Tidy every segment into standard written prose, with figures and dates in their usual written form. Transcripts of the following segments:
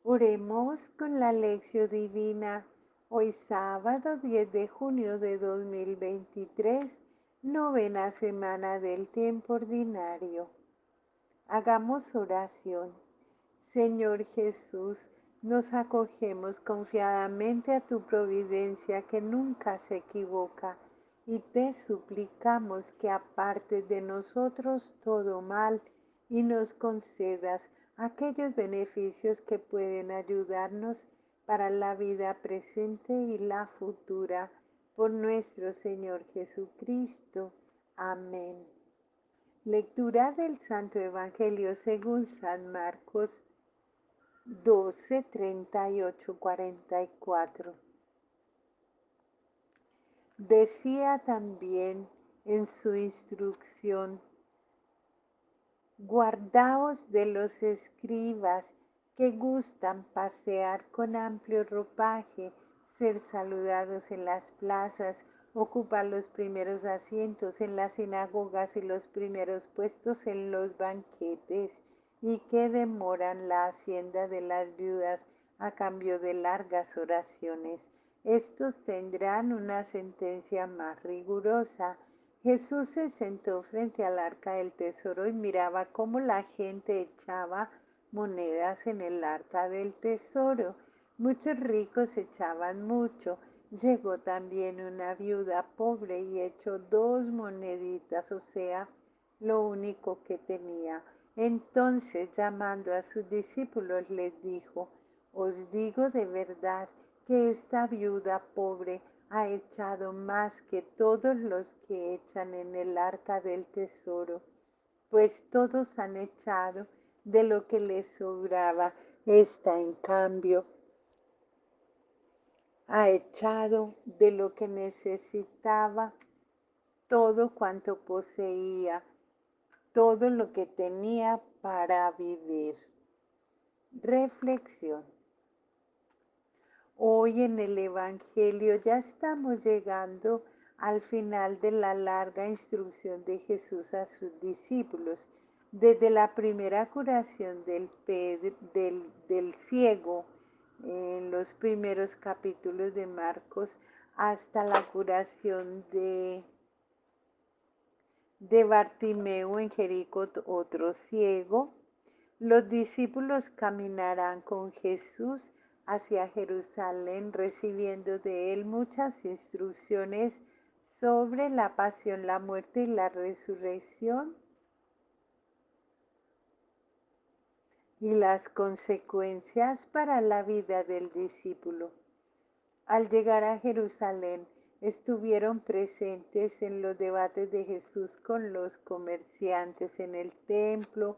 Oremos con la lección divina. Hoy sábado 10 de junio de 2023, novena semana del tiempo ordinario. Hagamos oración. Señor Jesús, nos acogemos confiadamente a tu providencia que nunca se equivoca y te suplicamos que apartes de nosotros todo mal y nos concedas aquellos beneficios que pueden ayudarnos para la vida presente y la futura. Por nuestro Señor Jesucristo. Amén. Lectura del Santo Evangelio según San Marcos 12, 38, 44. Decía también en su instrucción: guardaos de los escribas que gustan pasear con amplio ropaje, ser saludados en las plazas, ocupar los primeros asientos en las sinagogas y los primeros puestos en los banquetes, y que demoran la hacienda de las viudas a cambio de largas oraciones. Estos tendrán una sentencia más rigurosa. Jesús se sentó frente al arca del tesoro y miraba cómo la gente echaba monedas en el arca del tesoro. Muchos ricos echaban mucho. Llegó también una viuda pobre y echó 2 moneditas, o sea, lo único que tenía. Entonces, llamando a sus discípulos, les dijo: os digo de verdad que esta viuda pobre ha echado más que todos los que echan en el arca del tesoro, pues todos han echado de lo que les sobraba. Esta, en cambio, ha echado de lo que necesitaba, todo cuanto poseía, todo lo que tenía para vivir. Reflexión. Hoy en el Evangelio ya estamos llegando al final de la larga instrucción de Jesús a sus discípulos, desde la primera curación del ciego en los primeros capítulos de Marcos hasta la curación de Bartimeo en Jericó, otro ciego. Los discípulos caminarán con Jesús hacia Jerusalén, recibiendo de él muchas instrucciones sobre la pasión, la muerte y la resurrección, y las consecuencias para la vida del discípulo. Al llegar a Jerusalén, estuvieron presentes en los debates de Jesús con los comerciantes en el templo,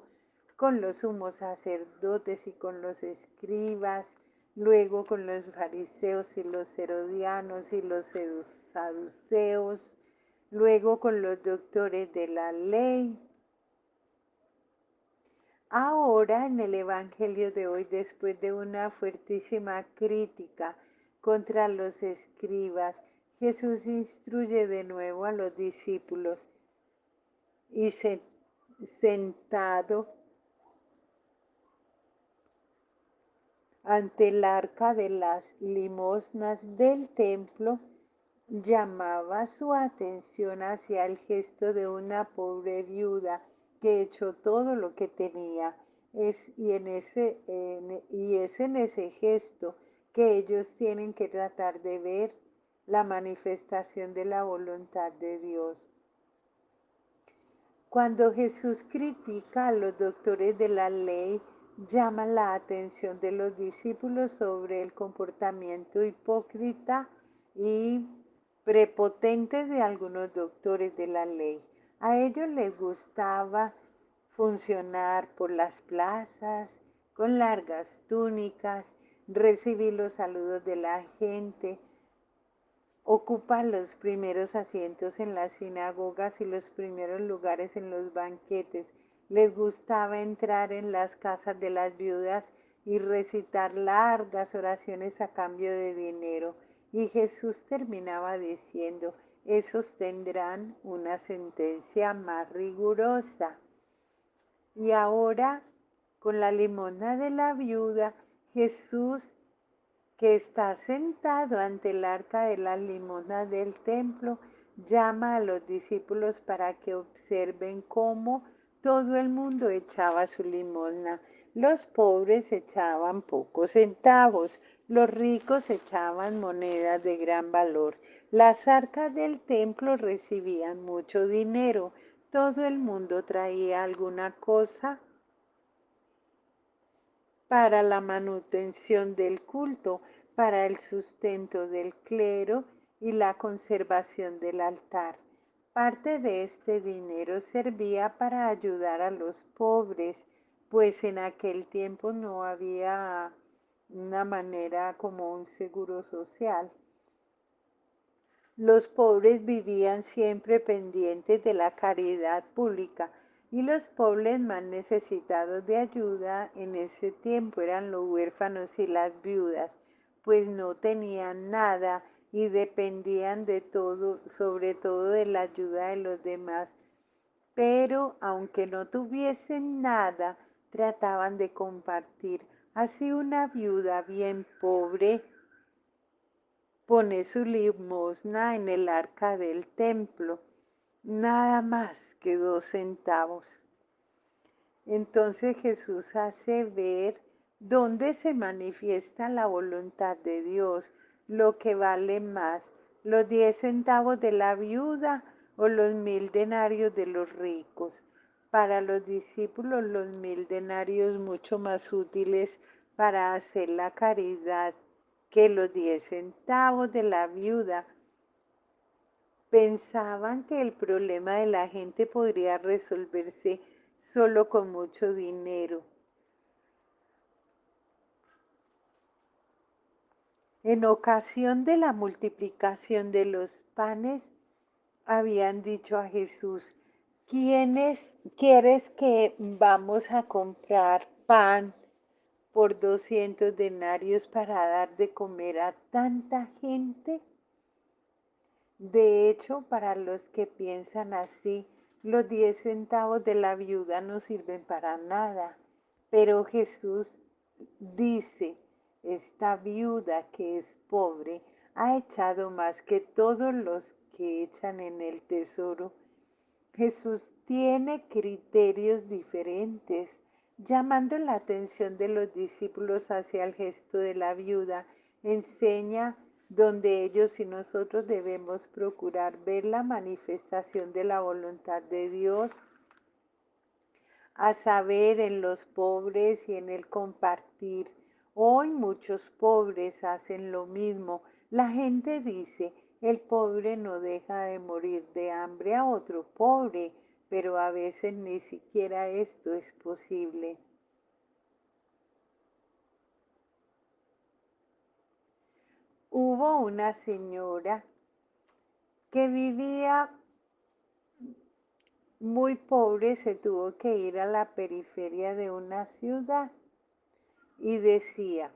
con los sumos sacerdotes y con los escribas, luego con los fariseos y los herodianos y los saduceos, luego con los doctores de la ley. Ahora en el Evangelio de hoy, después de una fuertísima crítica contra los escribas, Jesús instruye de nuevo a los discípulos y sentado ante el arca de las limosnas del templo, llamaba su atención hacia el gesto de una pobre viuda que echó todo lo que tenía. Y es en ese gesto que ellos tienen que tratar de ver la manifestación de la voluntad de Dios. Cuando Jesús critica a los doctores de la ley, llama la atención de los discípulos sobre el comportamiento hipócrita y prepotente de algunos doctores de la ley. A ellos les gustaba funcionar por las plazas con largas túnicas, recibir los saludos de la gente, ocupa los primeros asientos en las sinagogas y los primeros lugares en los banquetes. Les gustaba entrar en las casas de las viudas y recitar largas oraciones a cambio de dinero. Y Jesús terminaba diciendo: esos tendrán una sentencia más rigurosa. Y ahora, con la limosna de la viuda, Jesús, que está sentado ante el arca de las limosnas del templo, llama a los discípulos para que observen cómo todo el mundo echaba su limosna. Los pobres echaban pocos centavos, los ricos echaban monedas de gran valor. Las arcas del templo recibían mucho dinero. Todo el mundo traía alguna cosa para la manutención del culto, para el sustento del clero y la conservación del altar. Parte de este dinero servía para ayudar a los pobres, pues en aquel tiempo no había una manera como un seguro social. Los pobres vivían siempre pendientes de la caridad pública y los pobres más necesitados de ayuda en ese tiempo eran los huérfanos y las viudas, pues no tenían nada y dependían de todo, sobre todo de la ayuda de los demás. Pero aunque no tuviesen nada, trataban de compartir. Así una viuda bien pobre pone su limosna en el arca del templo, nada más que 2 centavos. Entonces Jesús hace ver dónde se manifiesta la voluntad de Dios, lo que vale más, los 10 centavos de la viuda o los 1000 denarios de los ricos. Para los discípulos los 1000 denarios mucho más útiles para hacer la caridad que los 10 centavos de la viuda. Pensaban que el problema de la gente podría resolverse solo con mucho dinero. En ocasión de la multiplicación de los panes, habían dicho a Jesús: ¿Quiénes quieres que vamos a comprar pan por 200 denarios para dar de comer a tanta gente? De hecho, para los que piensan así, los 10 centavos de la viuda no sirven para nada. Pero Jesús dice, esta viuda que es pobre ha echado más que todos los que echan en el tesoro. Jesús tiene criterios diferentes, llamando la atención de los discípulos hacia el gesto de la viuda. Enseña donde ellos y nosotros debemos procurar ver la manifestación de la voluntad de Dios, a saber, en los pobres y en el compartir. Hoy muchos pobres hacen lo mismo. La gente dice, el pobre no deja de morir de hambre a otro pobre, pero a veces ni siquiera esto es posible. Hubo una señora que vivía muy pobre, se tuvo que ir a la periferia de una ciudad y decía,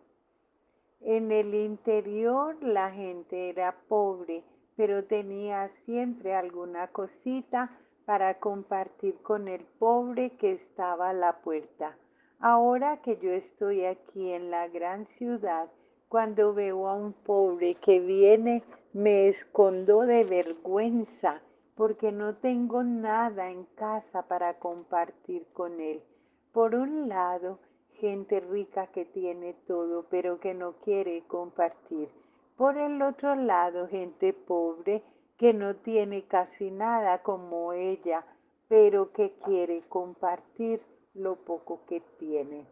en el interior la gente era pobre, pero tenía siempre alguna cosita para compartir con el pobre que estaba a la puerta. Ahora que yo estoy aquí en la gran ciudad, cuando veo a un pobre que viene, me escondo de vergüenza porque no tengo nada en casa para compartir con él. Por un lado, gente rica que tiene todo, pero que no quiere compartir. Por el otro lado, gente pobre que no tiene casi nada como ella, pero que quiere compartir lo poco que tiene.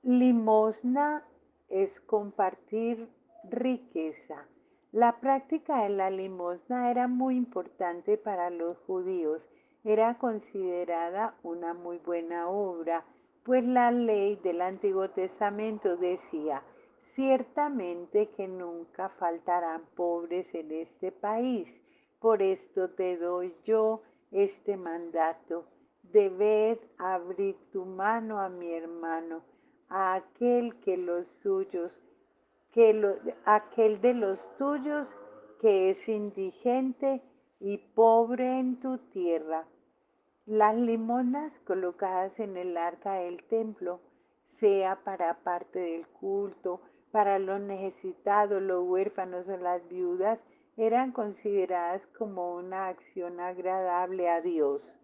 Limosna es compartir riqueza. La práctica de la limosna era muy importante para los judíos. Era considerada una muy buena obra, pues la ley del Antiguo Testamento decía, ciertamente que nunca faltarán pobres en este país. Por esto te doy yo este mandato. Debed abrir tu mano a mi hermano, a aquel que los suyos, que lo, aquel de los tuyos que es indigente y pobre en tu tierra. Las limonas colocadas en el arca del templo sea para parte del culto, para los necesitados, los huérfanos o las viudas, eran consideradas como una acción agradable a Dios.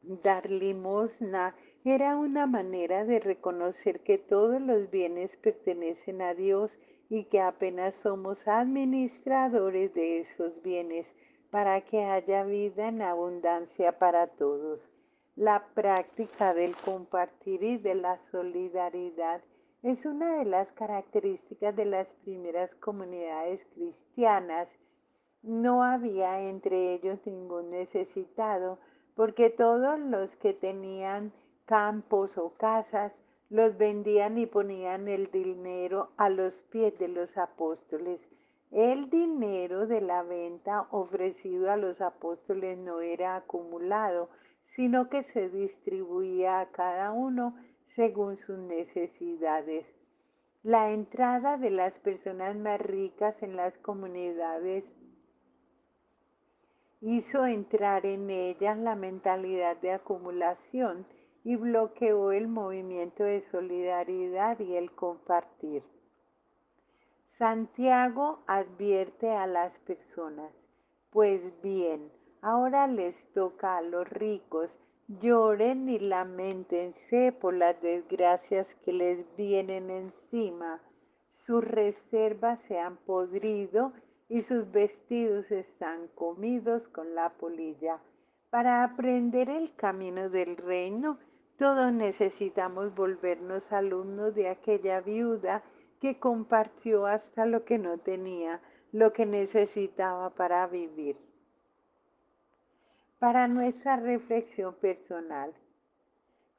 Dar limosna era una manera de reconocer que todos los bienes pertenecen a Dios y que apenas somos administradores de esos bienes para que haya vida en abundancia para todos. La práctica del compartir y de la solidaridad es una de las características de las primeras comunidades cristianas. No había entre ellos ningún necesitado, porque todos los que tenían campos o casas los vendían y ponían el dinero a los pies de los apóstoles. El dinero de la venta ofrecido a los apóstoles no era acumulado, sino que se distribuía a cada uno según sus necesidades. La entrada de las personas más ricas en las comunidades hizo entrar en ellas la mentalidad de acumulación y bloqueó el movimiento de solidaridad y el compartir. Santiago advierte a las personas, pues bien, ahora les toca a los ricos, lloren y lamentense por las desgracias que les vienen encima. Sus reservas se han podrido y sus vestidos están comidos con la polilla. Para aprender el camino del reino, todos necesitamos volvernos alumnos de aquella viuda que compartió hasta lo que no tenía, lo que necesitaba para vivir. Para nuestra reflexión personal,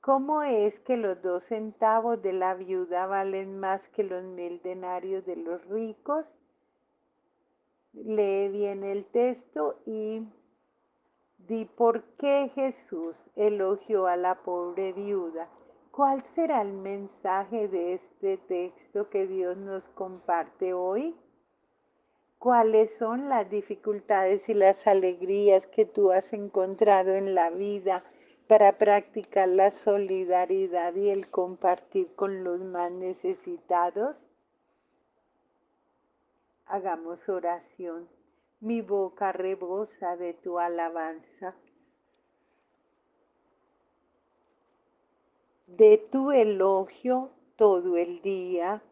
¿cómo es que los 2 centavos de la viuda valen más que los 1000 denarios de los ricos? Lee bien el texto y di por qué Jesús elogió a la pobre viuda. ¿Cuál será el mensaje de este texto que Dios nos comparte hoy? ¿Cuáles son las dificultades y las alegrías que tú has encontrado en la vida para practicar la solidaridad y el compartir con los más necesitados? Hagamos oración. Mi boca rebosa de tu alabanza, de tu elogio todo el día.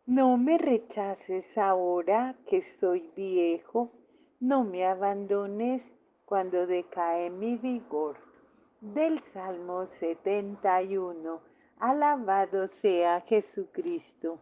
No me rechaces ahora que soy viejo, no me abandones cuando decae mi vigor. Del Salmo 71. Alabado sea Jesucristo.